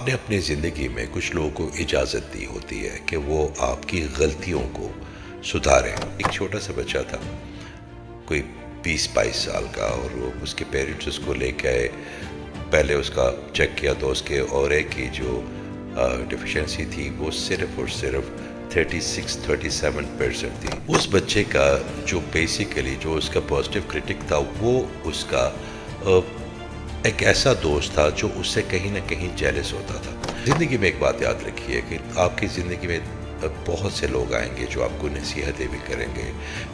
آپ نے اپنی زندگی میں کچھ لوگوں کو اجازت دی ہوتی ہے کہ وہ آپ کی غلطیوں کو سدھاریں۔ ایک چھوٹا سا بچہ تھا، کوئی 20-22 سال کا، اور وہ اس کے پیرنٹس اس کو لے کے آئے۔ پہلے اس کا چیک کیا تو اس کے اورے کی جو ڈیفیشنسی تھی وہ صرف اور صرف 36-37% تھی۔ اس بچے کا جو بیسیکلی جو اس کا پازیٹیو کرٹک تھا وہ اس کا ایک ایسا دوست تھا جو اس سے کہیں نہ کہیں جیلس ہوتا تھا۔ زندگی میں ایک بات یاد رکھیے کہ آپ کی زندگی میں بہت سے لوگ آئیں گے جو آپ کو نصیحتیں بھی کریں گے،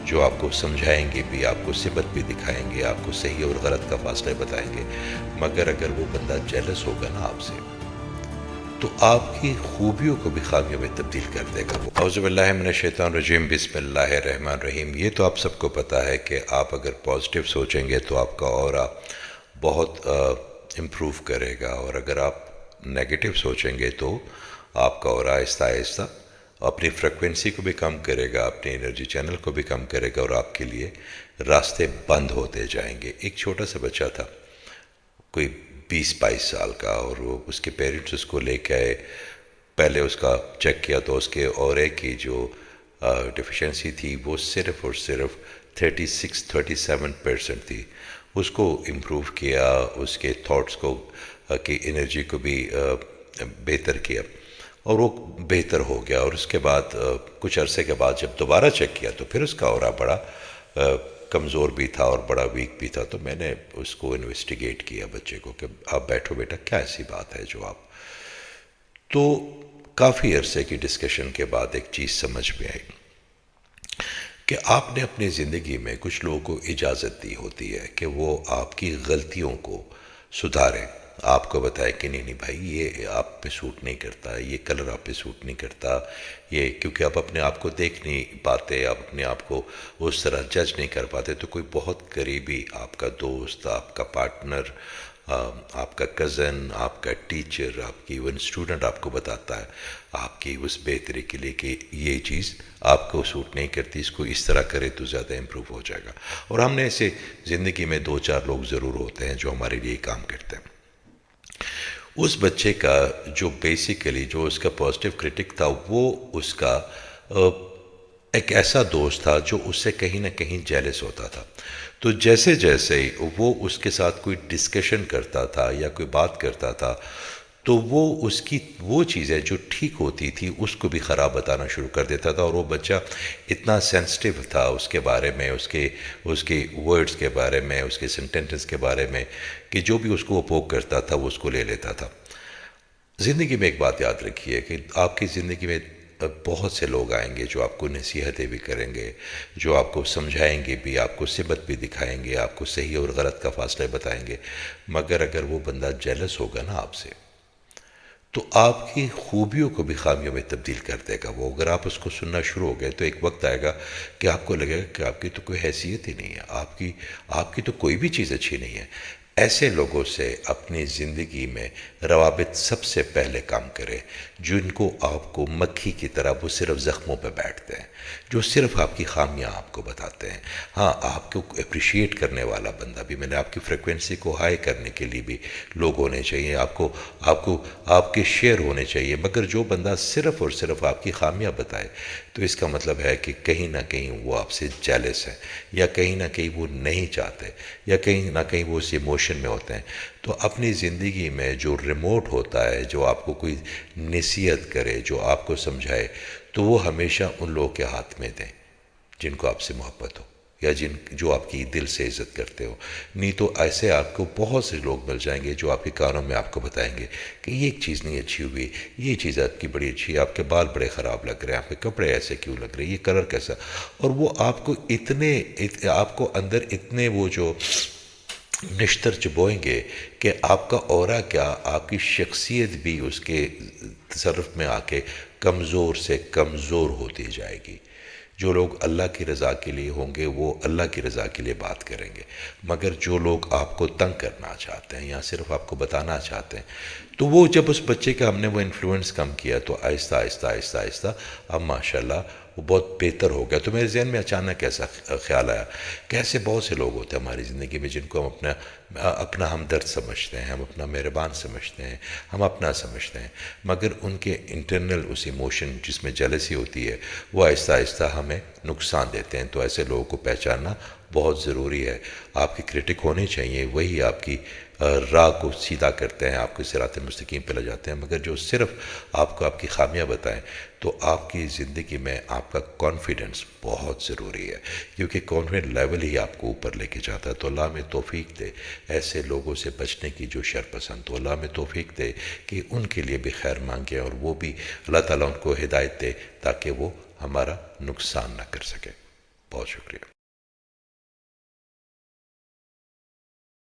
جو آپ کو سمجھائیں گے بھی، آپ کو سمت بھی دکھائیں گے، آپ کو صحیح اور غلط کا فاصلہ بتائیں گے، مگر اگر وہ بندہ جیلس ہوگا نا آپ سے تو آپ کی خوبیوں کو بھی خامیوں میں تبدیل کر دے گا۔ اعوذ باللہ من الشیطان الرجیم، بسم اللہ الرحمن الرحیم۔ یہ تو آپ سب کو پتہ ہے کہ آپ اگر پازیٹیو سوچیں گے تو آپ کا اورا بہت امپروو کرے گا، اور اگر آپ نیگیٹو سوچیں گے تو آپ کا اورا آہستہ آہستہ اپنی فریکوینسی کو بھی کم کرے گا، اپنی انرجی چینل کو بھی کم کرے گا، اور آپ کے لیے راستے بند ہوتے جائیں گے۔ ایک چھوٹا سا بچہ تھا، کوئی 20-22 سال کا، اور وہ اس کے پیرنٹس اس کو لے کے آئے۔ پہلے اس کا چیک کیا تو اس کے اورے کی جو ڈیفیشنسی تھی وہ صرف اور صرف 36-37% تھی۔ اس کو امپروو کیا، اس کے تھاٹس کو کی انرجی کو بھی بہتر کیا، اور وہ بہتر ہو گیا۔ اور اس کے بعد کچھ عرصے کے بعد جب دوبارہ چیک کیا تو پھر اس کا اورا بڑا کمزور بھی تھا اور بڑا ویک بھی تھا۔ تو میں نے اس کو انویسٹیگیٹ کیا بچے کو کہ آپ بیٹھو بیٹا، کیا ایسی بات ہے جو آپ، تو کافی عرصے کی ڈسکشن کے بعد ایک چیز سمجھ میں آئی کہ آپ نے اپنی زندگی میں کچھ لوگوں کو اجازت دی ہوتی ہے کہ وہ آپ کی غلطیوں کو سدھاریں، آپ کو بتائے کہ نہیں بھائی یہ آپ پہ سوٹ نہیں کرتا، یہ کلر آپ پہ سوٹ نہیں کرتا، یہ کیونکہ آپ اپنے آپ کو دیکھ نہیں پاتے، آپ اپنے آپ کو اس طرح جج نہیں کر پاتے، تو کوئی بہت قریبی آپ کا دوست، آپ کا پارٹنر، آپ کا کزن، آپ کا ٹیچر، آپ کی ایون اسٹوڈنٹ آپ کو بتاتا ہے آپ کی اس بہتری کے لیے کہ یہ چیز آپ کو سوٹ نہیں کرتی، اس کو اس طرح کرے تو زیادہ امپروو ہو جائے گا۔ اور ہم نے ایسے زندگی میں 2-4 لوگ ضرور ہوتے ہیں جو ہمارے لیے کام کرتے ہیں۔ اس بچے کا جو بیسیکلی جو اس کا پازیٹیو کرٹک تھا وہ اس کا ایک ایسا دوست تھا جو اس سے کہیں نہ کہیں جیلس ہوتا تھا۔ تو جیسے جیسے وہ اس کے ساتھ کوئی ڈسکشن کرتا تھا یا کوئی بات کرتا تھا تو وہ اس کی وہ چیزیں جو ٹھیک ہوتی تھی اس کو بھی خراب بتانا شروع کر دیتا تھا، اور وہ بچہ اتنا سینسٹیو تھا اس کے بارے میں، اس کے ورڈز کے بارے میں، اس کے سینٹینٹس کے بارے میں، کہ جو بھی اس کو اپوگ کرتا تھا وہ اس کو لے لیتا تھا۔ زندگی میں ایک بات یاد رکھیے کہ آپ کی زندگی میں بہت سے لوگ آئیں گے جو آپ کو نصیحتیں بھی کریں گے، جو آپ کو سمجھائیں گے بھی، آپ کو سمت بھی دکھائیں گے، آپ کو صحیح اور غلط کا فاصلہ بتائیں گے، مگر اگر وہ بندہ جیلس ہوگا نا آپ سے تو آپ کی خوبیوں کو بھی خامیوں میں تبدیل کر دے گا وہ۔ اگر آپ اس کو سننا شروع ہو گئے تو ایک وقت آئے گا کہ آپ کو لگے گا کہ آپ کی تو کوئی حیثیت ہی نہیں ہے، آپ کی تو کوئی بھی چیز اچھی نہیں ہے۔ ایسے لوگوں سے اپنی زندگی میں روابط سب سے پہلے کام کرے، جن کو آپ کو مکھی کی طرح وہ صرف زخموں پہ بیٹھتے ہیں، جو صرف آپ کی خامیاں آپ کو بتاتے ہیں۔ ہاں، آپ کو اپریشیٹ کرنے والا بندہ بھی، میں نے آپ کی فریکوینسی کو ہائی کرنے کے لیے بھی لوگ ہونے چاہیے، آپ کے شیئر ہونے چاہیے، مگر جو بندہ صرف اور صرف آپ کی خامیاں بتائے تو اس کا مطلب ہے کہ کہیں نہ کہیں وہ آپ سے جیلس ہے، یا کہیں نہ کہیں وہ نہیں چاہتے، یا کہیں نہ کہیں وہ اس ایموشن میں ہوتے ہیں۔ تو اپنی زندگی میں جو ریموٹ ہوتا ہے، جو آپ کو کوئی نصیحت کرے، جو آپ کو سمجھائے، تو وہ ہمیشہ ان لوگوں کے ہاتھ میں دیں جن کو آپ سے محبت ہو، یا جو آپ کی دل سے عزت کرتے ہو۔ نہیں تو ایسے آپ کو بہت سے لوگ مل جائیں گے جو آپ کے کانوں میں آپ کو بتائیں گے کہ یہ چیز نہیں اچھی ہوئی، یہ چیز آپ کی بڑی اچھی ہے، آپ کے بال بڑے خراب لگ رہے ہیں، آپ کے کپڑے ایسے کیوں لگ رہے ہیں، یہ کلر کیسا، اور وہ آپ کو آپ کو اندر اتنے وہ جو نشتر چبوئیں گے کہ آپ کا اورا کیا، آپ کی شخصیت بھی اس کے تصرف میں آ کے کمزور سے کمزور ہوتی جائے گی۔ جو لوگ اللہ کی رضا کے لیے ہوں گے وہ اللہ کی رضا کے لیے بات کریں گے، مگر جو لوگ آپ کو تنگ کرنا چاہتے ہیں یا صرف آپ کو بتانا چاہتے ہیں تو وہ جب اس بچے کا ہم نے وہ انفلوئنس کم کیا تو آہستہ آہستہ آہستہ آہستہ اب ماشاءاللہ وہ بہت بہتر ہو گیا. تو میرے ذہن میں اچانک ایسا خیال آیا کہ ایسے بہت سے لوگ ہوتے ہیں ہماری زندگی میں جن کو ہم اپنا ہمدرد سمجھتے ہیں, ہم اپنا مہربان سمجھتے ہیں, ہم اپنا سمجھتے ہیں, مگر ان کے انٹرنل اس ایموشن جس میں جیلسی ہوتی ہے وہ آہستہ آہستہ ہمیں نقصان دیتے ہیں. تو ایسے لوگوں کو پہچاننا بہت ضروری ہے. آپ کی کرٹک ہونی چاہیے, وہی آپ کی راہ کو سیدھا کرتے ہیں, آپ کو صراط مستقیم پہ لے جاتے ہیں. مگر جو صرف آپ کو آپ کی خامیاں بتائیں تو آپ کی زندگی میں آپ کا کانفیڈنس بہت ضروری ہے, کیونکہ کانفیڈنس لیول ہی آپ کو اوپر لے کے جاتا ہے. تو اللہ ہمیں توفیق دے ایسے لوگوں سے بچنے کی جو شر پسند. تو اللہ ہمیں توفیق دے کہ ان کے لیے بھی خیر مانگیں اور وہ بھی اللہ تعالیٰ ان کو ہدایت دے تاکہ وہ ہمارا نقصان نہ کر سکے. بہت شکریہ.